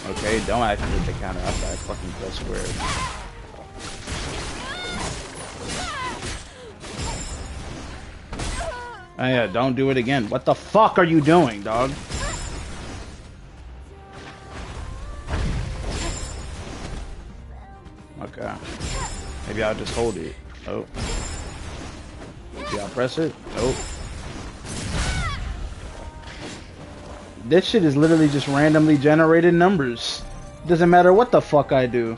Okay, don't activate the counter after I fucking press square. Oh yeah, don't do it again. What the fuck are you doing, dog? Okay. Maybe I'll just hold it. Oh. Maybe I'll press it. Nope. This shit is literally just randomly generated numbers. Doesn't matter what the fuck I do.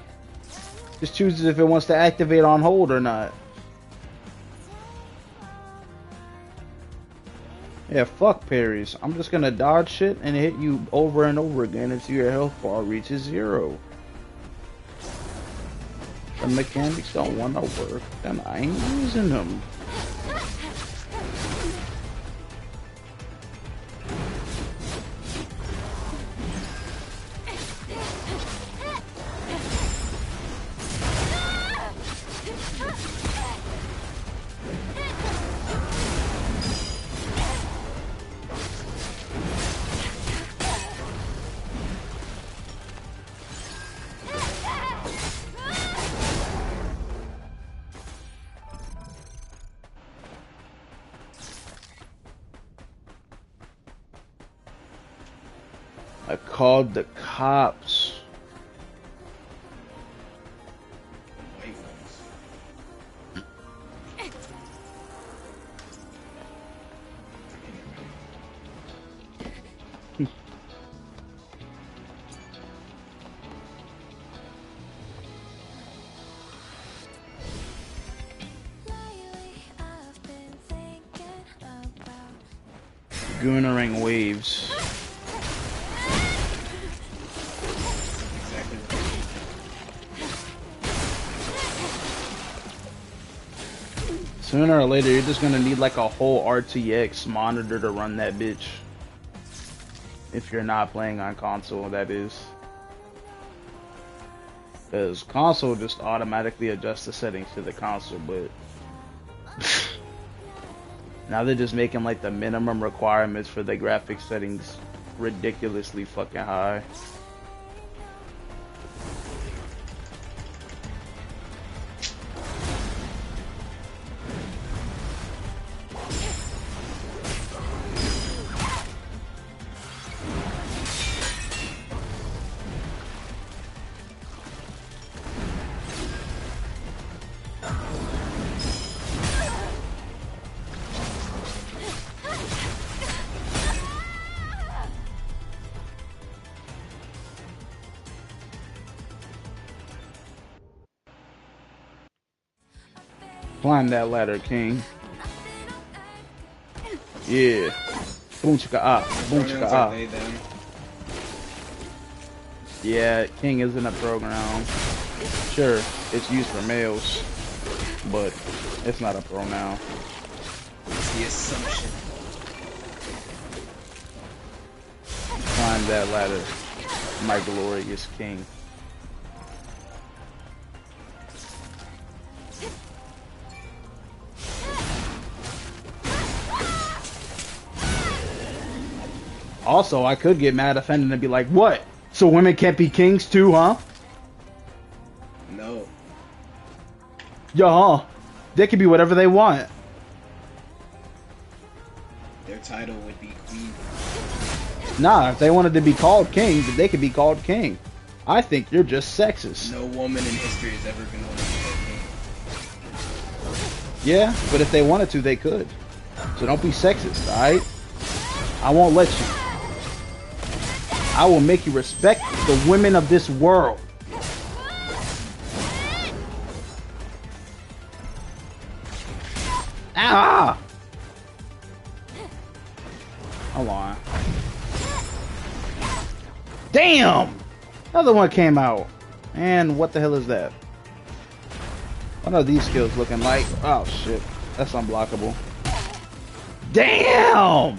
Just chooses if it wants to activate on hold or not. Yeah, fuck parries. I'm just gonna dodge shit and hit you over and over again until your health bar reaches 0. The mechanics don't wanna work, then I ain't using them. I called the cops. Goonering waves. Sooner or later, you're just gonna need like a whole RTX monitor to run that bitch. If you're not playing on console, that is. Because console just automatically adjusts the settings to the console, but now they're just making like the minimum requirements for the graphics settings ridiculously fucking high. Climb that ladder, King. Yeah. Boom chicka ah. Boom chicka ah. Yeah, King isn't a pronoun. Sure, it's used for males, but it's not a pronoun. It's the assumption. Climb that ladder, my glorious King. Also, I could get mad offended and be like, what? So women can't be kings too, huh? No. Yeah, huh? They can be whatever they want. Their title would be queen. Nah, if they wanted to be called king, then they could be called king. I think you're just sexist. No woman in history has ever been one of king. Yeah, but if they wanted to, they could. So don't be sexist, alright? I won't let you. I will make you respect the women of this world. Ah! Hold on. Damn! Another one came out. And what the hell is that? What are these skills looking like? Oh shit. That's unblockable. Damn!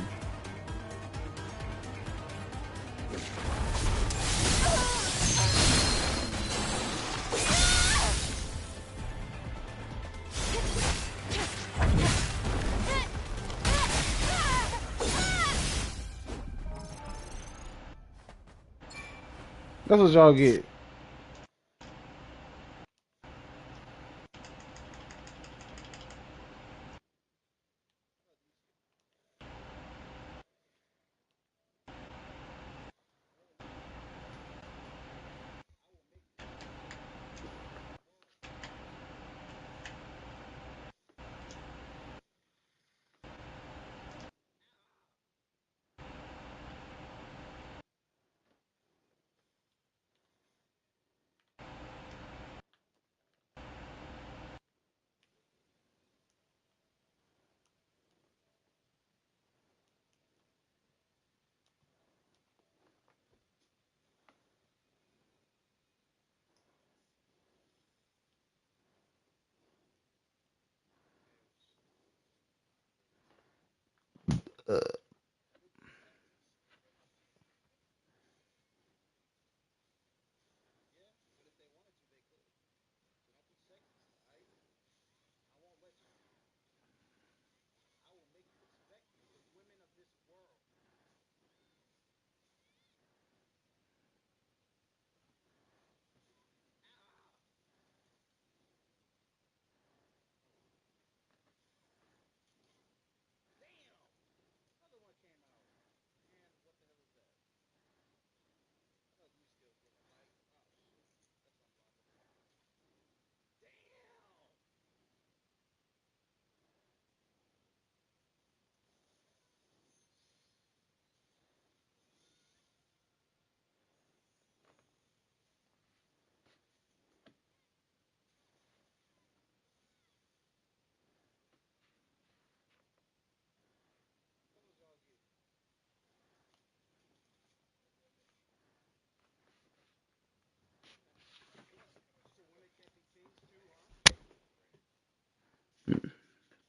That's what y'all get.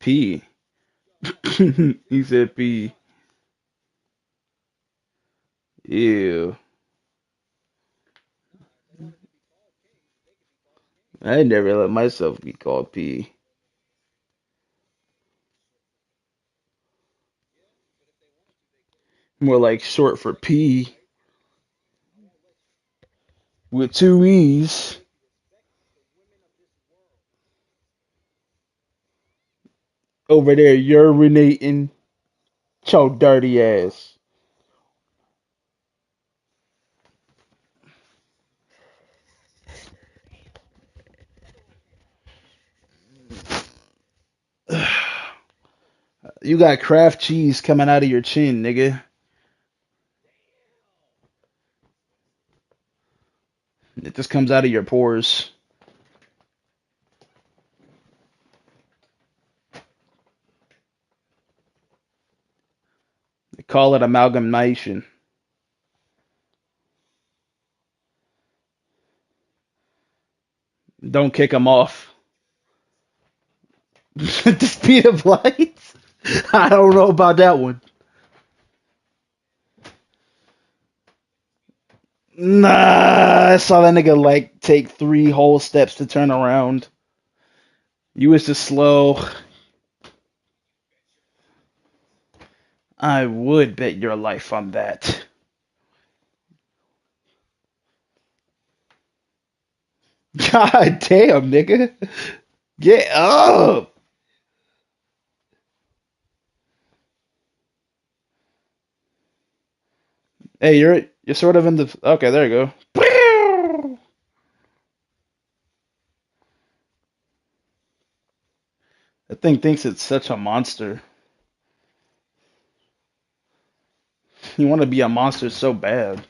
P. He said P. Ew. I never let myself be called P. More like short for P with two E's. Over there urinating. Cho dirty ass. You got Kraft cheese coming out of your chin, nigga. It just comes out of your pores. They call it amalgamation. Don't kick them off. The speed of light? I don't know about that one. Nah, I saw that nigga like take three whole steps to turn around. You was just slow. I would bet your life on that. God damn, nigga. Get up. Hey, you're sort of in the okay, there you go. That thing thinks it's such a monster. You want to be a monster so bad.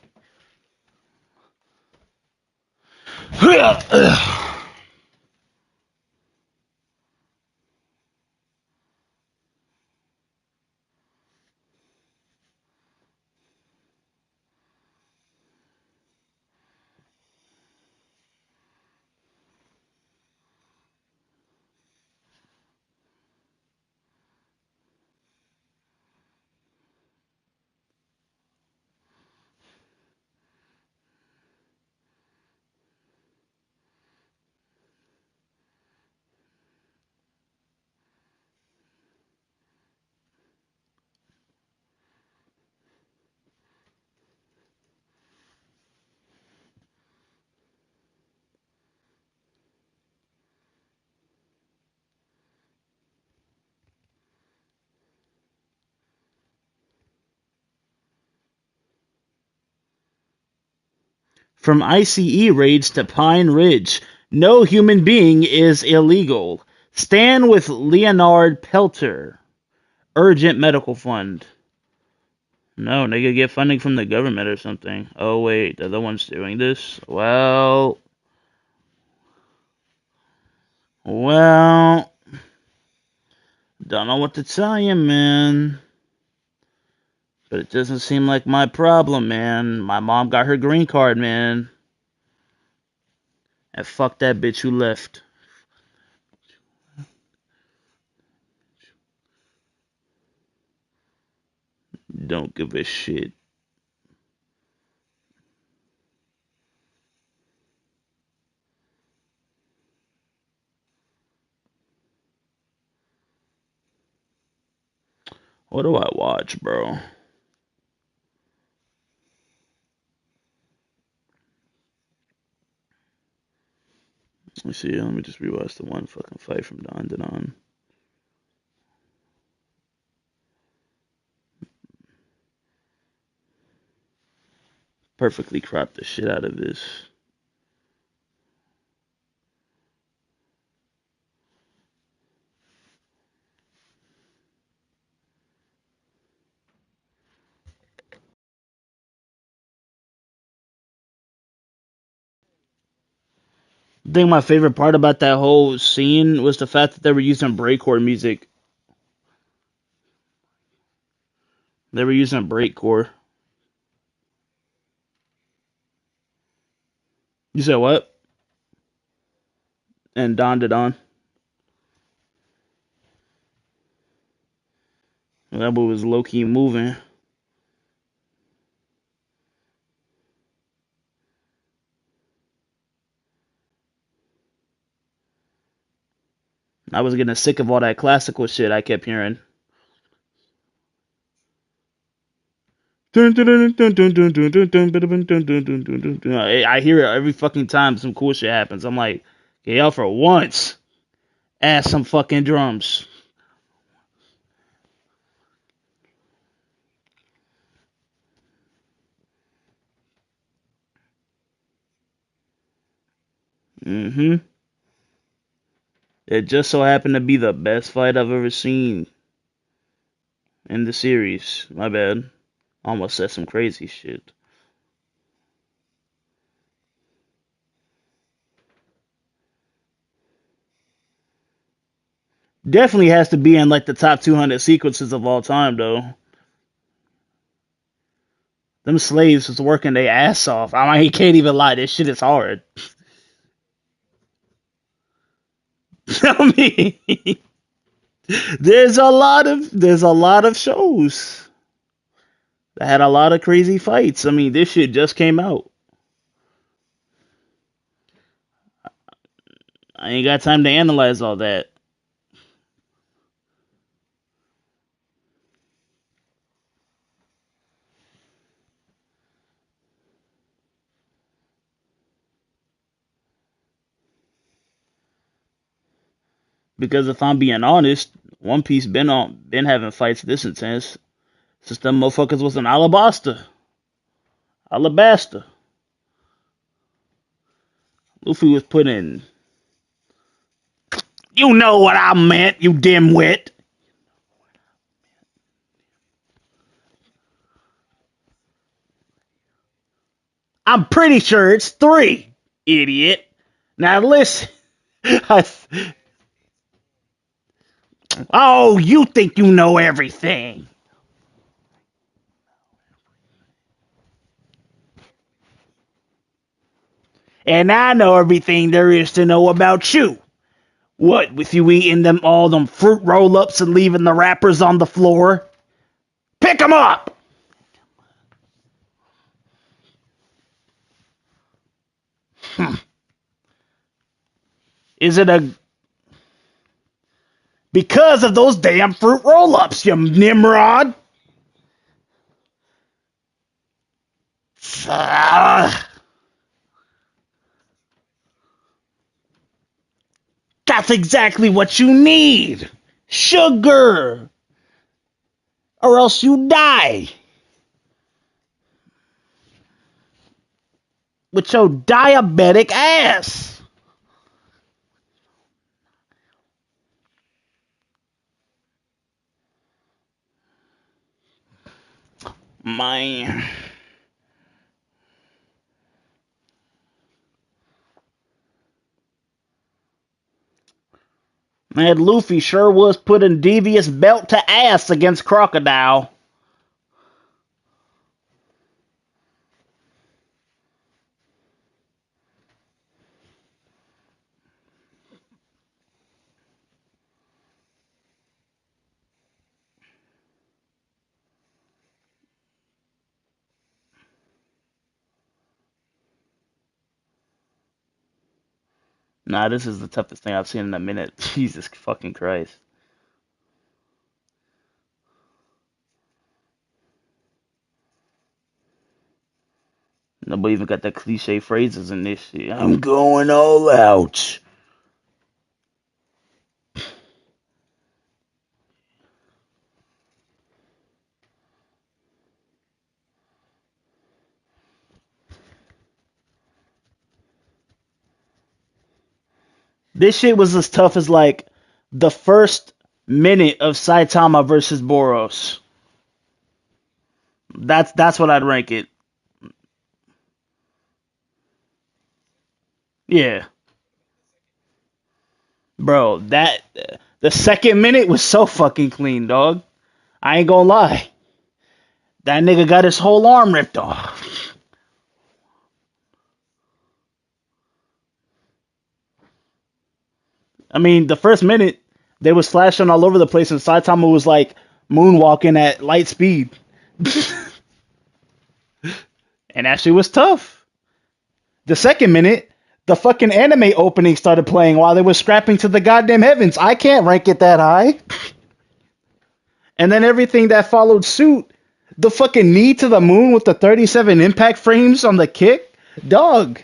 From ICE raids to Pine Ridge, no human being is illegal. Stand with Leonard Peltier. Urgent medical fund. No, they could get funding from the government or something. Oh, wait, they're the ones doing this? Well, don't know what to tell you, man. But it doesn't seem like my problem, man. My mom got her green card, man. And fuck that bitch who left. Don't give a shit. What do I watch, bro? Let me see. Let me just rewatch the one fucking fight from Don to Don. Perfectly cropped the shit out of this. I think my favorite part about that whole scene was the fact that they were using breakcore music. They were using breakcore. You said what? And Don to Don. That boy was low key moving. I was getting sick of all that classical shit I kept hearing. I hear it every fucking time some cool shit happens. I'm like, okay, y'all for once add some fucking drums. Mm-hmm. It just so happened to be the best fight I've ever seen in the series. My bad. Almost said some crazy shit. Definitely has to be in like the top 200 sequences of all time, though. Them slaves was working their ass off. I mean, he can't even lie. This shit is hard. I mean, there's a lot of shows that had a lot of crazy fights. I mean, this shit just came out. I ain't got time to analyze all that. Because if I'm being honest, One Piece been having fights this intense since them motherfuckers was in Alabasta. Luffy was putting. You know what I meant, you dimwit. I'm pretty sure it's 3, idiot. Now listen. Oh, you think you know everything. And I know everything there is to know about you. What, with you eating all them fruit roll-ups and leaving the wrappers on the floor? Pick 'em up! Is it a... Because of those damn fruit roll-ups, you Nimrod! That's exactly what you need! Sugar! Or else you die! with your diabetic ass. Man. Man, Luffy sure was putting devious belt to ass against Crocodile. Nah, this is the toughest thing I've seen in a minute. Jesus fucking Christ. Nobody even got the cliche phrases in this shit. I'm going all out. This shit was as tough as like the first minute of Saitama versus Boros. That's what I'd rank it. Yeah, bro. That the second minute was so fucking clean, dog. I ain't gonna lie. That nigga got his whole arm ripped off. I mean, the first minute they was flashing all over the place, and Saitama was like moonwalking at light speed, and that shit was tough. The second minute, the fucking anime opening started playing while they were scrapping to the goddamn heavens. I can't rank it that high. And then everything that followed suit, the fucking knee to the moon with the 37 impact frames on the kick, dog.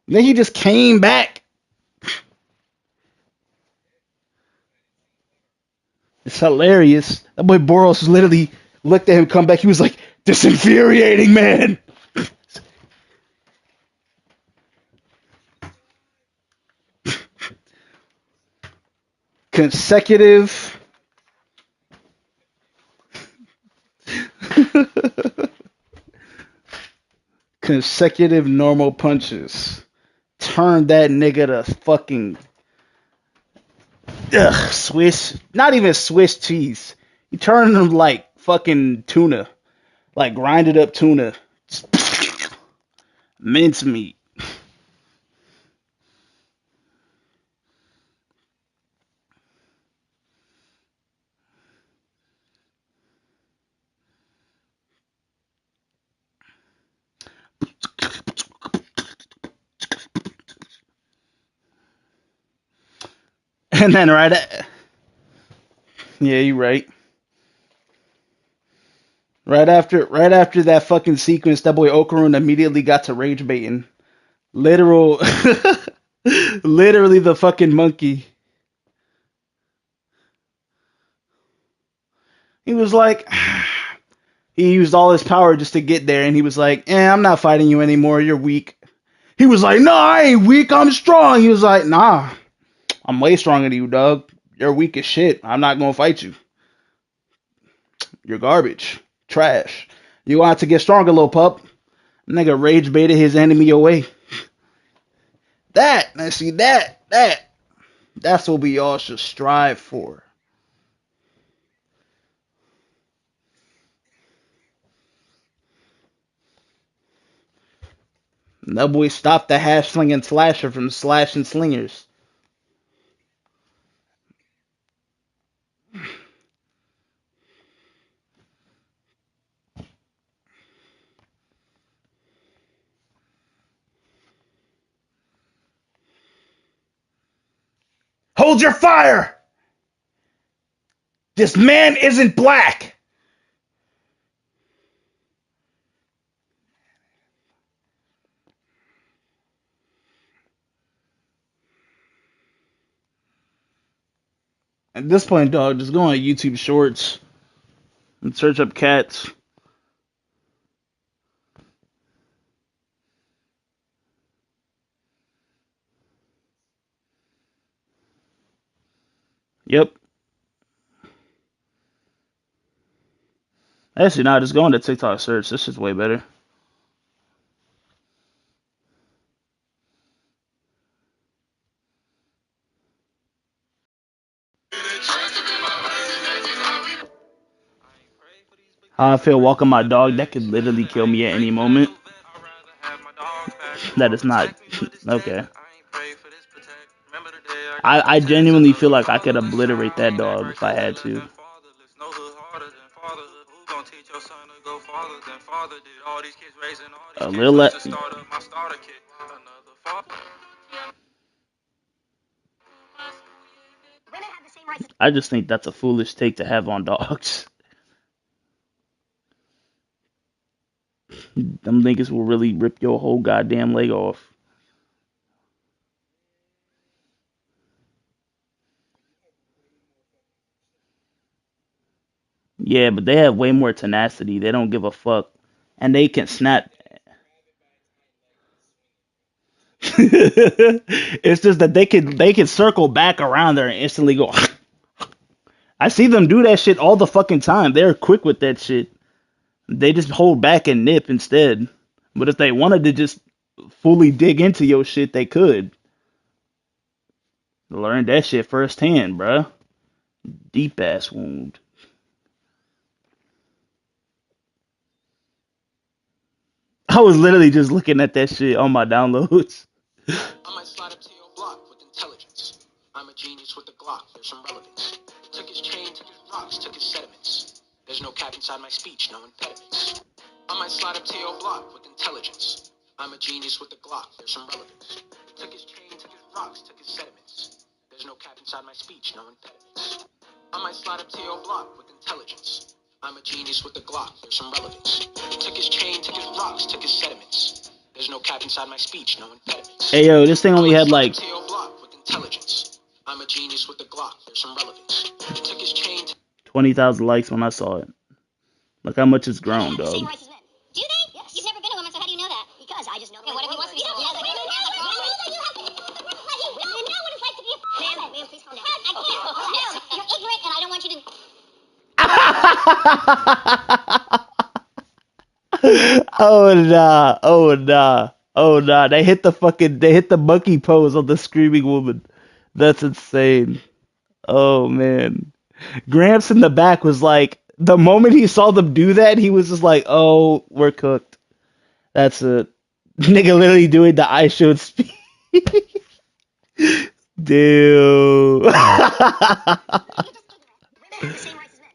Then he just came back. It's hilarious. That boy Boros literally looked at him come back. He was like, "This infuriating, man." Consecutive. Consecutive normal punches. Turned that nigga to fucking Swiss, not even Swiss cheese. He turned him like fucking tuna, like grinded up tuna, mincemeat. And then yeah, you right. Right after that fucking sequence, that boy Okarun immediately got to rage baiting. Literal, literally the fucking monkey. He was like, he used all his power just to get there, and he was like, I'm not fighting you anymore. You're weak. He was like, no, I ain't weak. I'm strong. He was like, nah, I'm way stronger than you, dog. You're weak as shit. I'm not gonna fight you. You're garbage. Trash. You want to get stronger, little pup. Nigga rage baited his enemy away. Now see that's what we all should strive for. That boy stopped the hash slinging slasher from slashing slingers. Hold your fire! This man isn't black! At this point, dog, just go on YouTube Shorts and search up cats. Yep. Actually, no, just go into TikTok search. This is way better. How I feel walking my dog, that could literally kill me at any moment. That is not okay. I genuinely feel like I could obliterate that dog if I had to. A little. I just think that's a foolish take to have on dogs. Them niggas will really rip your whole goddamn leg off. Yeah, but they have way more tenacity. They don't give a fuck. And they can snap. It's just that they can circle back around there and instantly go. I see them do that shit all the fucking time. They're quick with that shit. They just hold back and nip instead. But if they wanted to just fully dig into your shit, they could. Learn that shit firsthand, bruh. Deep ass wound. I was literally just looking at that shit on my downloads. I might slide up to your block with intelligence. I'm a genius with a Glock, there's some relevance. Took his chain, took his rocks, took his sediments. There's no cap inside my speech, no impediments. I might slide up to your block with intelligence. I'm a genius with a Glock, there's some relevance. Took his chain, took his rocks, took his sediments. There's no cap inside my speech, no impediments. I might slide up to your block with intelligence. I'm a genius with a Glock, there's some relevance. Took his chain, took his rocks, took his sediments. There's no cap inside my speech, no impediments. Hey yo, this thing only had like I'm a genius with the Glock, there's some relevance. Took his chain 20,000 likes when I saw it. Look how much it's grown, dog. Do they? Yes. You've never been a woman, so how do you know that? Because I just know. What if he wants to be? You know what it's like to be a man. Man, please calm down. I can't. No, you're ignorant, and I don't want you to. Oh nah, oh nah, oh nah. They hit the monkey pose on the screaming woman. That's insane. Oh man. Gramps in the back was like, the moment he saw them do that, he was just like, oh, we're cooked. That's it. Nigga literally doing the I showed speed. Dude.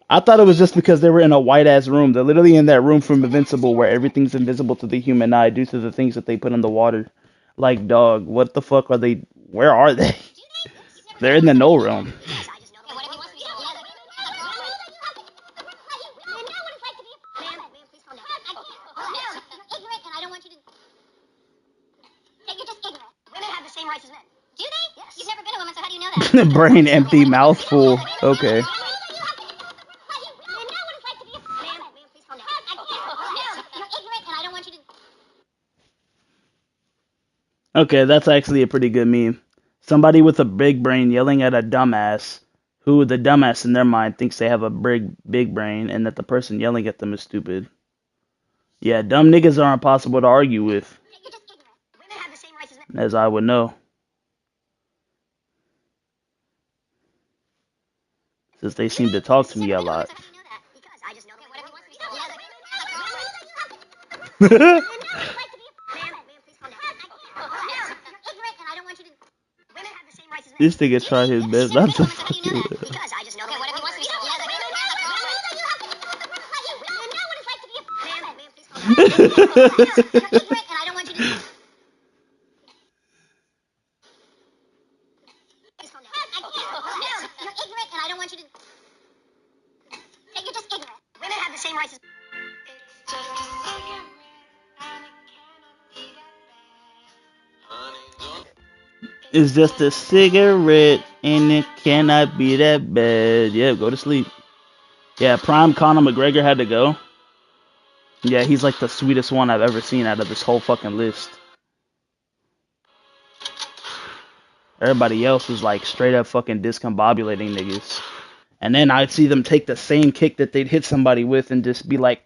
I thought it was just because they were in a white ass room. They're literally in that room from Invincible where everything's invisible to the human eye due to the things that they put in the water. Like, dog, what the fuck are they? Where are they? They're in the no realm. Brain empty, mouth full. Okay. Okay, that's actually a pretty good meme. Somebody with a big brain yelling at a dumbass, who the dumbass in their mind thinks they have a big brain, and that the person yelling at them is stupid. Yeah, dumb niggas are impossible to argue with. As I would know. Since they seem to talk to me a lot. This nigga tried his best not to fucking with it. It's just a cigarette, and it cannot be that bad. Yeah, go to sleep. Yeah, prime Conor McGregor had to go. Yeah, he's like the sweetest one I've ever seen out of this whole fucking list. Everybody else was like straight up fucking discombobulating niggas. And then I'd see them take the same kick that they'd hit somebody with and just be like,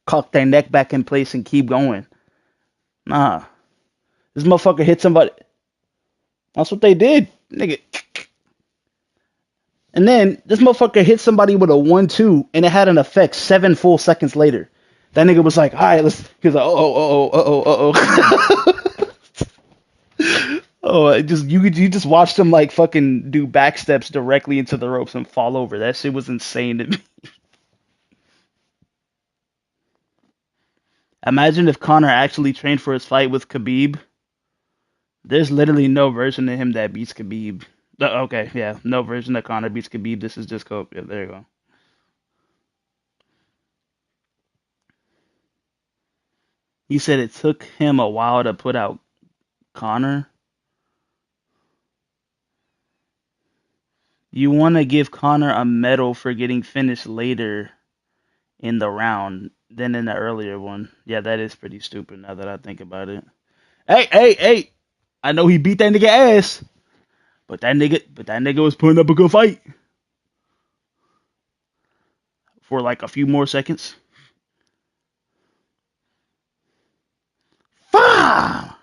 cock their neck back in place and keep going. Nah. This motherfucker hit somebody. That's what they did, nigga. And then this motherfucker hit somebody with a 1-2 and it had an effect 7 full seconds later. That nigga was like, all right, let's. He was like, oh, it just you just watched him like fucking do back steps directly into the ropes and fall over. That shit was insane to me. Imagine if Conor actually trained for his fight with Khabib. There's literally no version of him that beats Khabib. Okay, yeah, no version of Conor beats Khabib. This is just Cope. Yeah, there you go. He said it took him a while to put out Conor. You want to give Conor a medal for getting finished later in the round than in the earlier one. Yeah, that is pretty stupid now that I think about it. Hey! I know he beat that nigga ass, but that nigga was putting up a good fight for like a few more seconds. Fa!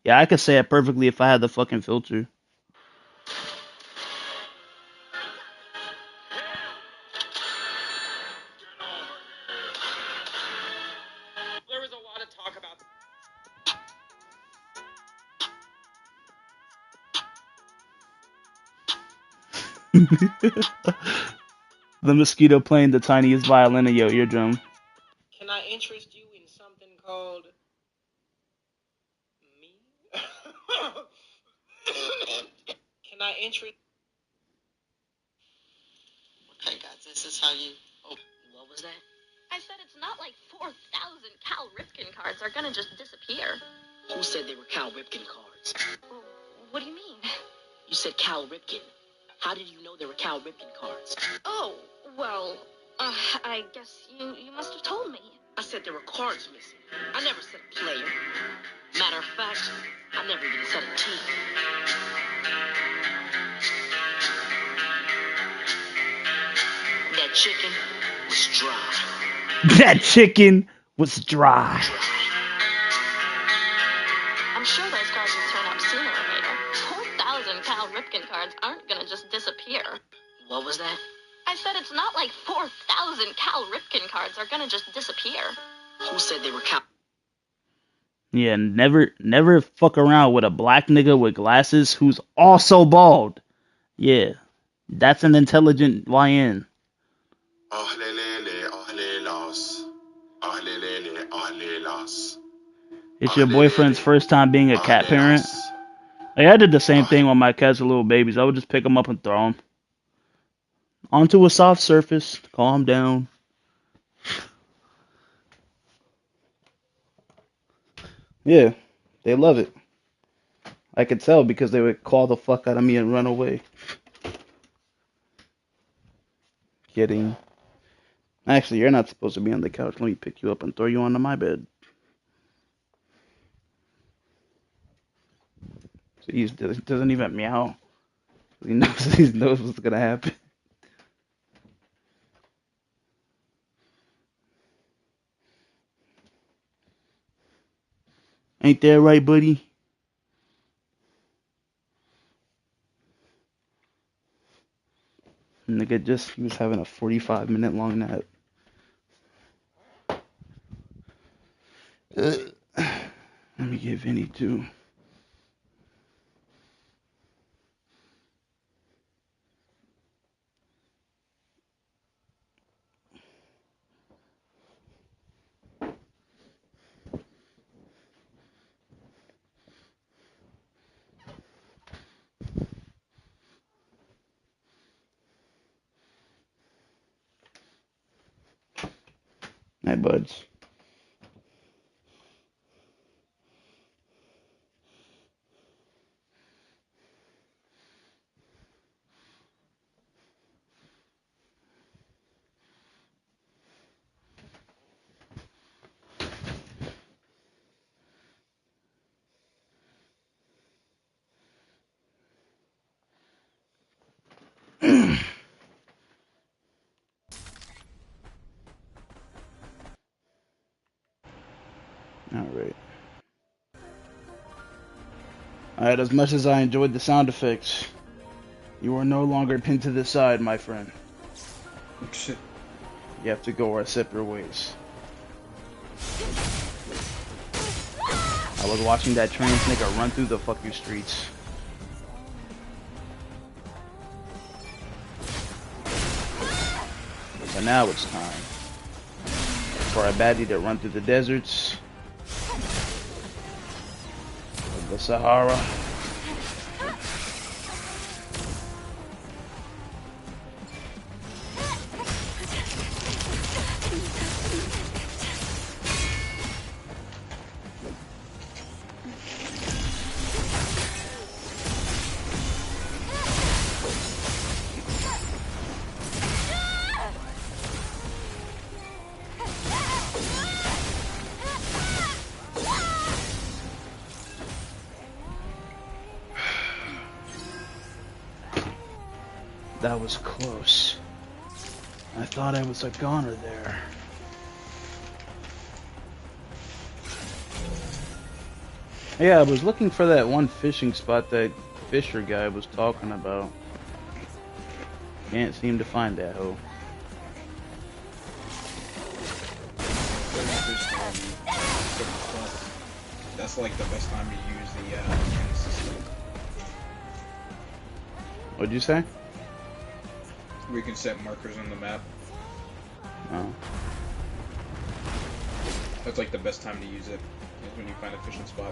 Yeah, I could say it perfectly if I had the fucking filter. There was a lot of talk about. The mosquito playing the tiniest violin in your eardrum. Can I interest you in something called me? Can I interest? Okay, guys, this is how you. Oh, what was that? I said it's not like 4,000 Cal Ripken cards are gonna just disappear. Who said they were Cal Ripken cards? Well, what do you mean? You said Cal Ripken. How did you know they were Cal Ripken cards? Oh, well, I guess you must have told me. I said there were cards missing. I never said a player. Matter of fact, I never even said a team. That chicken was dry. That chicken was dry. I'm sure those cards will turn up sooner or later. 4,000 Cal Ripken cards aren't gonna just disappear. What was that? I said it's not like 4,000 Cal Ripken cards are gonna just disappear. Who said they were Cal? Yeah, never fuck around with a black nigga with glasses who's also bald. Yeah, that's an intelligent YN. It's your boyfriend's first time being a cat parent. Like, I did the same thing when my cats were little babies. I would just pick them up and throw them onto a soft surface, calm down. Yeah, they love it. I could tell because they would claw the fuck out of me and run away. Kidding. Actually, you're not supposed to be on the couch. Let me pick you up and throw you onto my bed. So he doesn't even meow. He knows what's gonna happen. Ain't that right, buddy? Nigga, he was having a 45-minute long nap. Let me get Vinny too. Hi, buds. Alright. Alright, as much as I enjoyed the sound effects, you are no longer pinned to the side, my friend. You have to go our separate ways. I was watching that trans nigga run through the fucking streets. But now it's time for a baddie to run through the deserts of the Sahara. That was close. I thought I was a goner there. Yeah, I was looking for that one fishing spot that Fisher guy was talking about. Can't seem to find that hoe. That's like the best time to use the training system. What'd you say? We can set markers on the map. Oh. That's like the best time to use it, is when you find a fishing spot.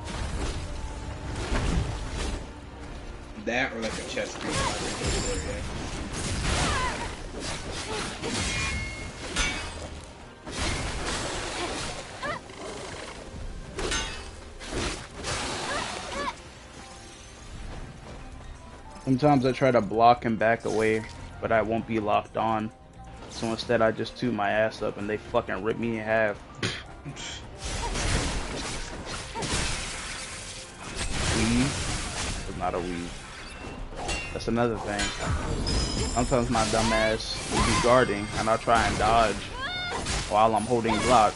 That or like a chest. Sometimes I try to block and back away, but I won't be locked on. So instead I just toot my ass up and they fucking rip me in half. Weave? It's not a weave. That's another thing. Sometimes my dumb ass will be guarding and I'll try and dodge while I'm holding block.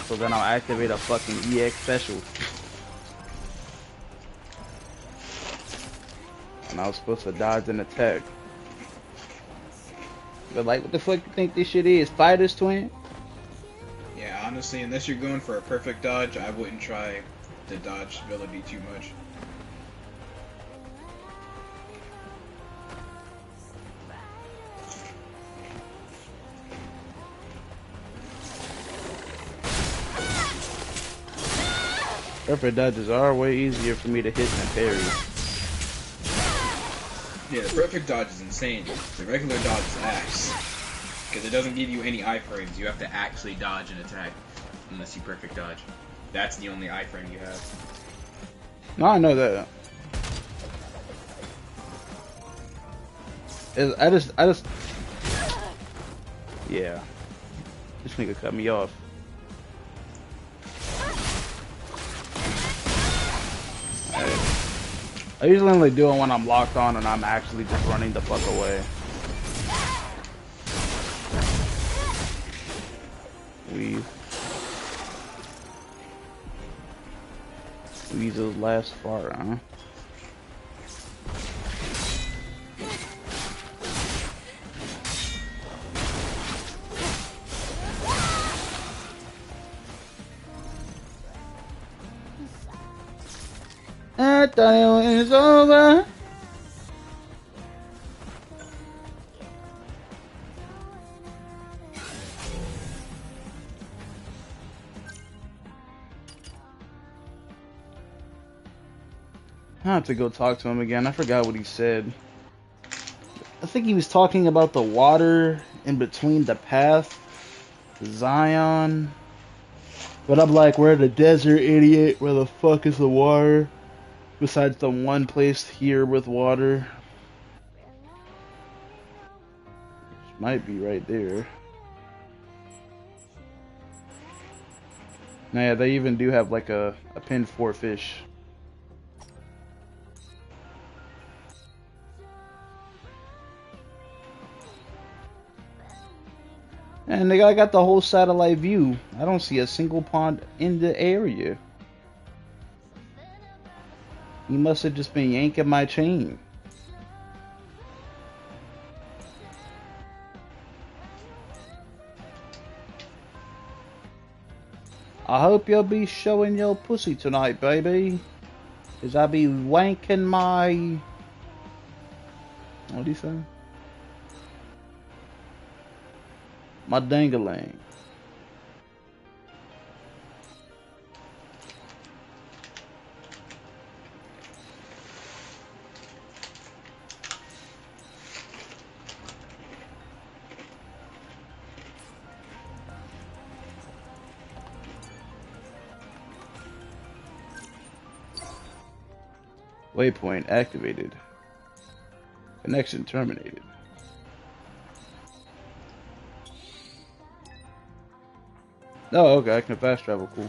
So then I'll activate a fucking EX special. And I was supposed to dodge and attack. But like, what the fuck you think this shit is? Fighter's twin? Yeah, honestly, unless you're going for a perfect dodge, I wouldn't try the dodge ability too much. Perfect dodges are way easier for me to hit than parry. Yeah, the perfect dodge is insane. The regular dodge is ass. Because it doesn't give you any iframes. You have to actually dodge and attack. Unless you perfect dodge. That's the only iframe you have. No, I know that. I just... Yeah. This nigga cut me off. I usually only do it when I'm locked on and I'm actually just running the fuck away. Weave. Weasel's last fart, huh? I thought it was over. I have to go talk to him again. I forgot what he said. I think he was talking about the water in between the path, Zion. But I'm like, we're in a desert, idiot. Where the fuck is the water? Besides the one place here with water. Which might be right there. Now, yeah, they even do have like a pin 4 fish. And I got the whole satellite view. I don't see a single pond in the area. He must have just been yanking my chain. I hope you'll be showing your pussy tonight, baby. Cause I be wanking my... What do you say? My dangalang. Waypoint activated. Connection terminated. Oh, okay, I can fast travel, cool.